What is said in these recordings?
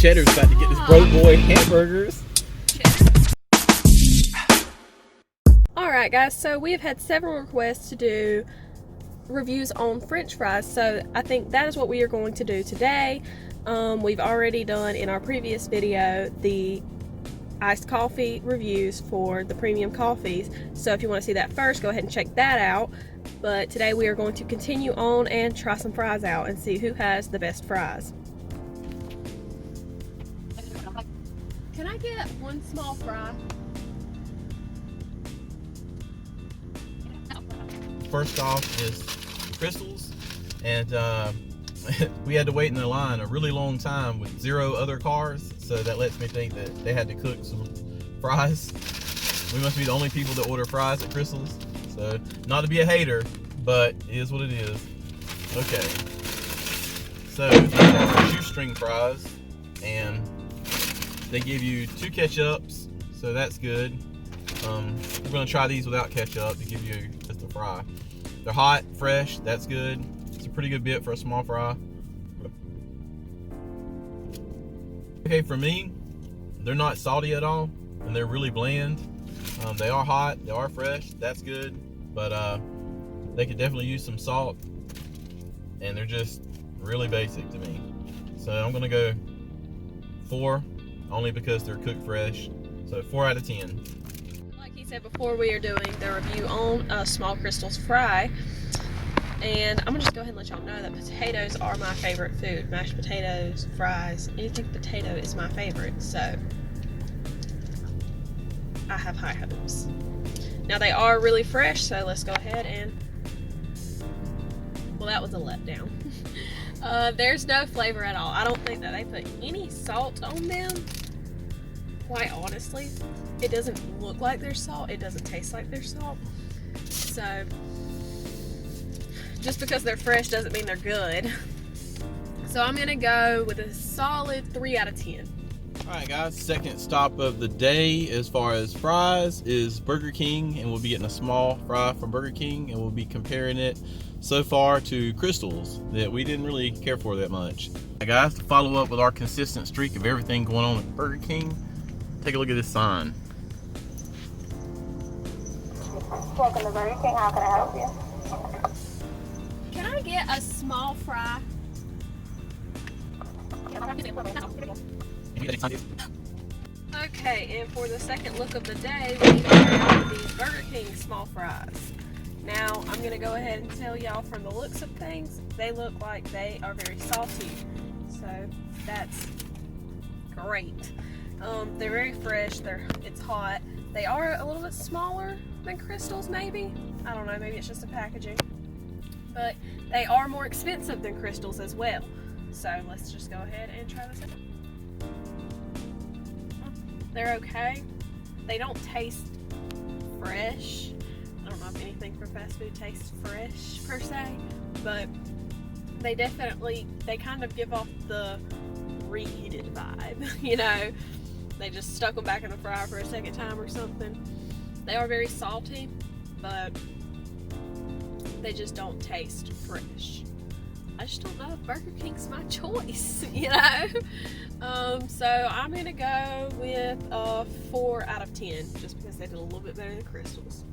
Cheddar's about to get this broke boy hamburgers. Alright guys, so we've had several requests to do reviews on French fries, so I think that is what we are going to do today. We've already done in our previous video the iced coffee reviews for the premium coffees, so if you want to see that first, go ahead and check that out. But today we are going to continue on and try some fries out and see who has the best fries. Can I get one small fry? First off is Crystal's, and we had to wait in the line a really long time with 0 other cars, so that lets me think that they had to cook some fries. We must be the only people that order fries at Crystal's, so not to be a hater, but it is what it is. Okay, so these are shoestring fries, and they give you 2 ketchups, so that's good. We're gonna try these without ketchup to give you just a fry. They're hot, fresh, that's good. It's a pretty good bit for a small fry. Okay, for me, they're not salty at all, and they're really bland. They are hot, they are fresh, that's good, but they could definitely use some salt, and they're just really basic to me. So I'm gonna go 4, only because they're cooked fresh. So 4 out of 10. Like he said before, we are doing the review on Small Crystal's fry. And I'm gonna just go ahead and let y'all know that potatoes are my favorite food. Mashed potatoes, fries, anything potato is my favorite. So I have high hopes. Now they are really fresh, so let's go ahead and, well, that was a letdown. There's no flavor at all. I don't think that they put any salt on them. Quite honestly, it doesn't look like there's salt. It doesn't taste like there's salt. So just because they're fresh doesn't mean they're good. So I'm gonna go with a solid 3 out of 10. Alright guys, second stop of the day as far as fries is Burger King, and we'll be getting a small fry from Burger King, and we'll be comparing it so far to Crystal's that we didn't really care for that much. Alright guys, to follow up with our consistent streak of everything going on at Burger King, take a look at this sign. Welcome to Burger King, how can I help you? Can I get a small fry? Okay, and for the second look of the day, we have the Burger King small fries. Now, I'm going to go ahead and tell y'all from the looks of things, they look like they are very salty. So, that's great. They're very fresh, it's hot. They are a little bit smaller than Crystal's maybe. I don't know, maybe it's just the packaging. But they are more expensive than Crystal's as well. So let's just go ahead and try this out. They're okay. They don't taste fresh. I don't know if anything from fast food tastes fresh per se, but they kind of give off the reheated vibe, you know? They just stuck them back in the fryer for a second time or something. They are very salty, but they just don't taste fresh. I just don't know if Burger King's my choice, you know? So I'm gonna go with a 4 out of 10, just because they did a little bit better than Crystal's.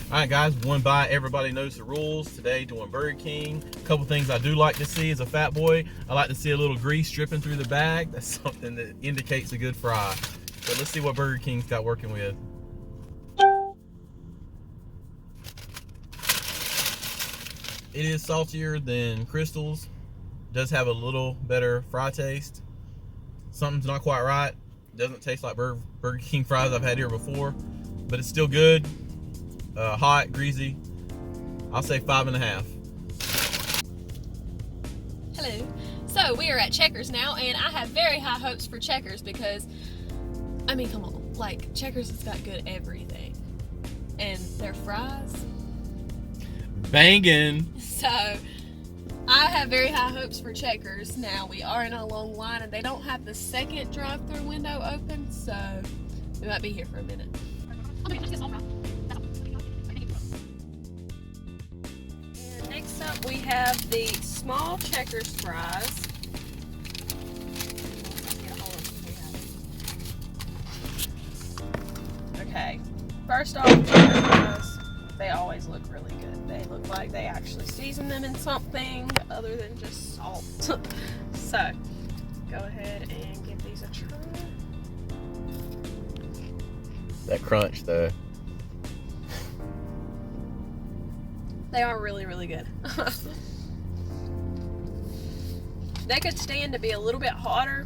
Alright guys, one bite, everybody knows the rules. Today doing Burger King. A couple things I do like to see as a fat boy. I like to see a little grease dripping through the bag. That's something that indicates a good fry. So let's see what Burger King's got working with. It is saltier than Crystal's. Does have a little better fry taste. Something's not quite right. Doesn't taste like Burger King fries I've had here before, but it's still good. Hot, greasy. I'll say 5.5. Hello. So we are at Checkers now, and I have very high hopes for Checkers because, I mean, come on, like, Checkers has got good everything. And their fries, Banging. so I have very high hopes for Checkers. Now we are in a long line, and they don't have the second drive-thru window open, so we might be here for a minute. And next up we have the small Checkers fries. okay. First off, checkers fries, they always look really good. They look like they actually season them in something other than just salt. So, go ahead and give these a try. That crunch though. They are really, really good. They could stand to be a little bit hotter.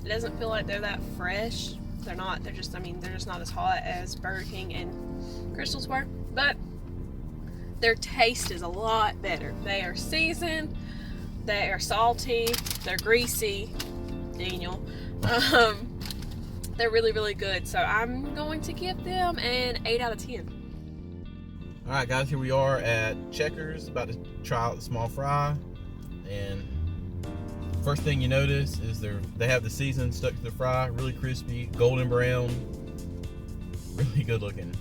It doesn't feel like they're that fresh. They're not. They're just, I mean, they're just not as hot as Burger King and Crystal's were. But their taste is a lot better. They are seasoned. They are salty. They're greasy. Daniel. They're really, really good. So I'm going to give them an 8 out of 10. All right, guys, here we are at Checkers, about to try out the small fry. And first thing you notice is they have the seasoning stuck to the fry, really crispy, golden brown, really good looking.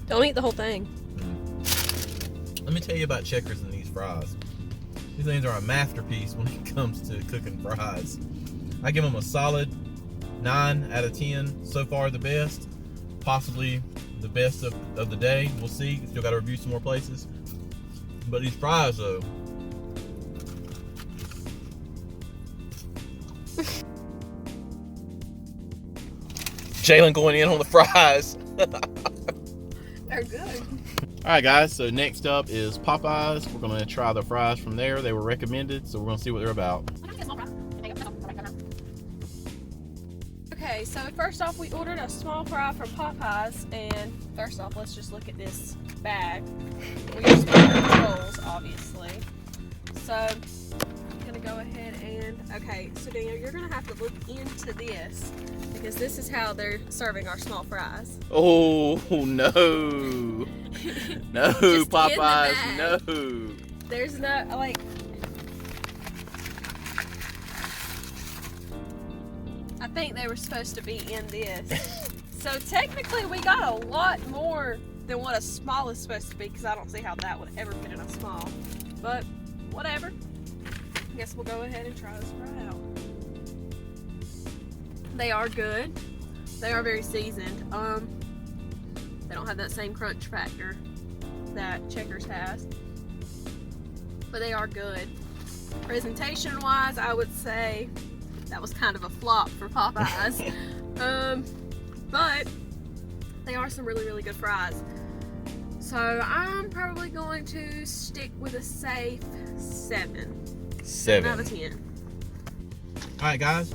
Don't eat the whole thing. Let me tell you about Checkers and these fries. These things are a masterpiece when it comes to cooking fries. I give them a solid 9 out of 10. So far the best, possibly the best of the day. We'll see. Still got to review some more places. But these fries though, Jalen going in on the fries. They're good. All right, guys, so next up is Popeyes. We're gonna try the fries from there. They were recommended, so we're gonna see what they're about. Okay, so first off, we ordered a small fry from Popeyes, and first off, let's just look at this bag. We use controls, obviously. So, I'm gonna go ahead and, okay, so Daniel, you're gonna have to look into this, because this is how they're serving our small fries. Oh, no. No, Just Popeyes, in no. the There's no, like, I think they were supposed to be in this. So technically we got a lot more than what a small is supposed to be, because I don't see how that would ever fit in a small. But whatever. I guess we'll go ahead and try this fry out. They are good. They are very seasoned. They don't have that same crunch factor that Checkers has. But they are good. Presentation wise, I would say that was kind of a flop for Popeyes. But they are some really, really good fries. So I'm probably going to stick with a safe 7. 7 out of 10. All right, guys.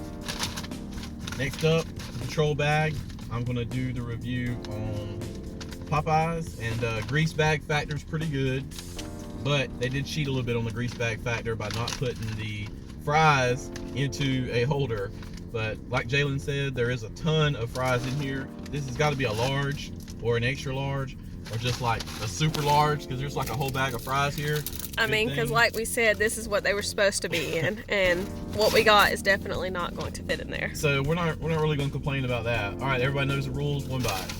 Next up, the Trollbag. I'm gonna do the review on Popeyes, and grease bag factor is pretty good, but they did cheat a little bit on the grease bag factor by not putting the fries into a holder. But like Jalen said, there is a ton of fries in here. This has got to be a large or an extra large, or just like a super large, because there's like a whole bag of fries here. I mean, because like we said, this is what they were supposed to be in, and what we got is definitely not going to fit in there. So we're not really going to complain about that. All right, everybody knows the rules. 1 bite.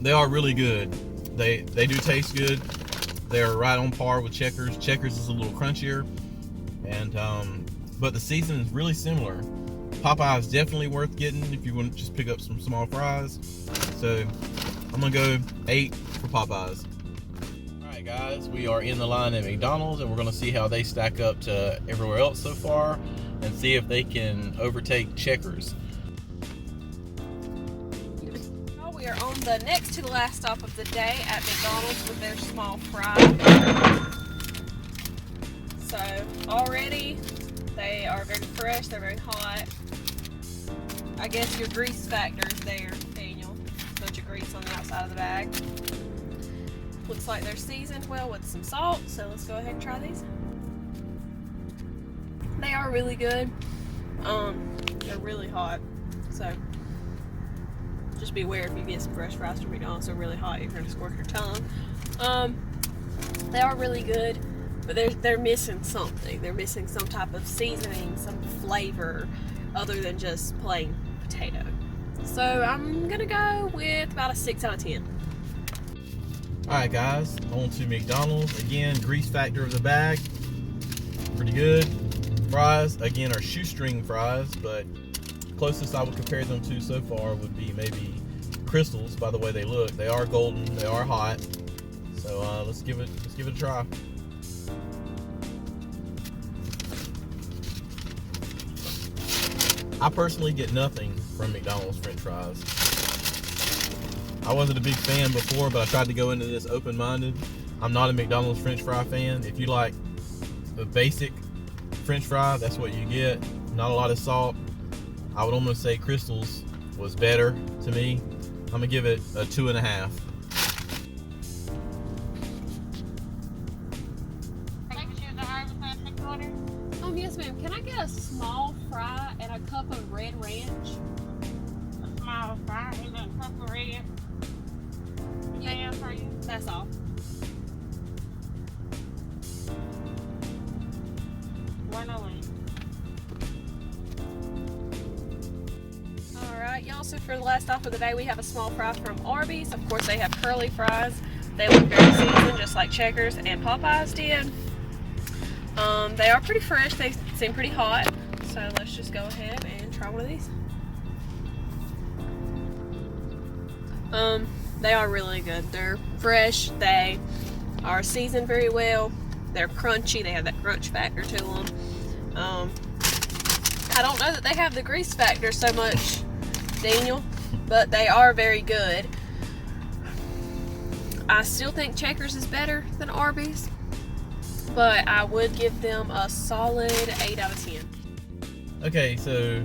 They are really good. They do taste good. They're right on par with Checkers. Checkers is a little crunchier, and but the seasoning is really similar. Popeyes is definitely worth getting if you want to just pick up some small fries. So I'm gonna go 8 for Popeyes. All right, guys, we are in the line at McDonald's, and we're gonna see how they stack up to everywhere else so far, and see if they can overtake Checkers. We are on the next to the last stop of the day at McDonald's with their small fry. So already they are very fresh, they're very hot. I guess your grease factor is there, Daniel. A bunch of grease on the outside of the bag. Looks like they're seasoned well with some salt, so let's go ahead and try these. They are really good. They're really hot, so just be aware if you get some fresh fries from McDonald's, they're really hot, you're gonna scorch your tongue. They are really good, but they're missing something. They're missing some type of seasoning, some flavor, other than just plain potato. So I'm gonna go with about a 6 out of 10. Alright guys, on to McDonald's. Again, grease factor of the bag, pretty good. Fries, again, are shoestring fries, but closest I would compare them to so far would be maybe Crystals by the way they look. They are golden, they are hot. So let's give it a try. I personally get nothing from McDonald's French fries. I wasn't a big fan before, but I tried to go into this open-minded. I'm not a McDonald's French fry fan. If you like a basic French fry, that's what you get. Not a lot of salt. I would almost say Crystals was better to me. I'm gonna give it a 2.5. Yes, ma'am. Can I get a small fry and a cup of red ranch? A small fry and a cup of red. Yeah, for you. That's all. Alright, y'all, so for the last stop of the day, we have a small fry from Arbys. Of course, they have curly fries. They look very seasoned, just like Checkers and Popeyes did. They are pretty fresh. They seem pretty hot. So let's just go ahead and try one of these. They are really good. They're fresh. They are seasoned very well. They're crunchy. They have that crunch factor to them. I don't know that they have the grease factor so much, Daniel, but they are very good. I still think Checkers is better than Arbys, but I would give them a solid 8 out of 10. Okay, so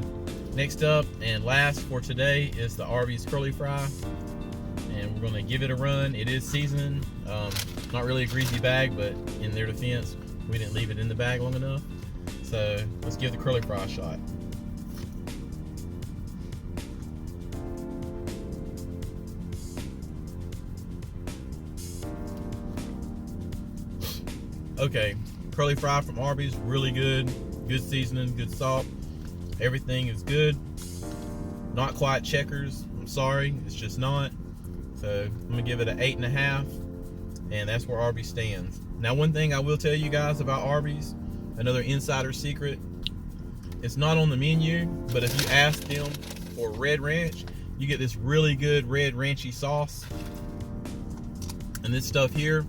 next up and last for today is the Arbys curly fry, and we're gonna give it a run. It is seasoned, not really a greasy bag, but in their defense, we didn't leave it in the bag long enough. So let's give the curly fry a shot. Okay, curly fry from Arbys, really good. Good seasoning, good salt. Everything is good. Not quite Checkers, I'm sorry, it's just not. So I'm gonna give it an 8.5, and that's where Arbys stands. Now, one thing I will tell you guys about Arbys, another insider secret, it's not on the menu, but if you ask them for red ranch, you get this really good red ranchy sauce. And this stuff here,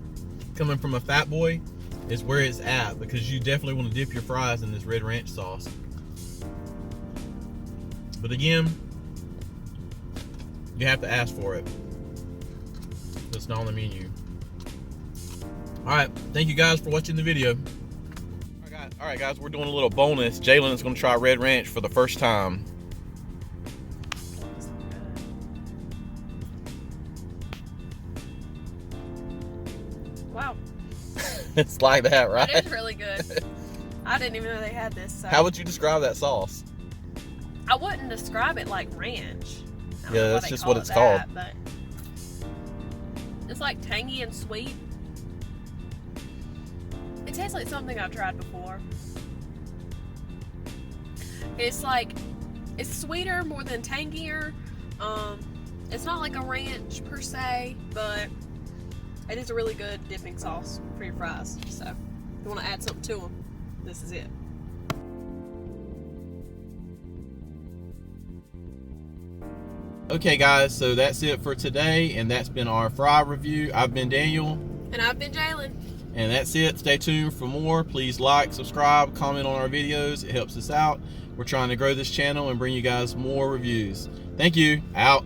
coming from a fat boy, is where it's at, because you definitely want to dip your fries in this red ranch sauce. But again, you have to ask for it. It's not on the menu. Alright, thank you guys for watching the video. Alright guys, we're doing a little bonus. Jalen is going to try red ranch for the first time. Wow. It's like that, right? It is really good. I didn't even know they had this. So. How would you describe that sauce? I wouldn't describe it like ranch. Yeah, that's just what it's called. But it's like tangy and sweet. It tastes like something I've tried before. It's like, it's sweeter more than tangier. It's not like a ranch per se, but it is a really good dipping sauce for your fries. So if you want to add something to them, this is it. Okay guys, so that's it for today, and that's been our fry review. I've been Daniel. And I've been Jalen. And that's it. Stay tuned for more. Please like, subscribe, comment on our videos. It helps us out. We're trying to grow this channel and bring you guys more reviews. Thank you. Out.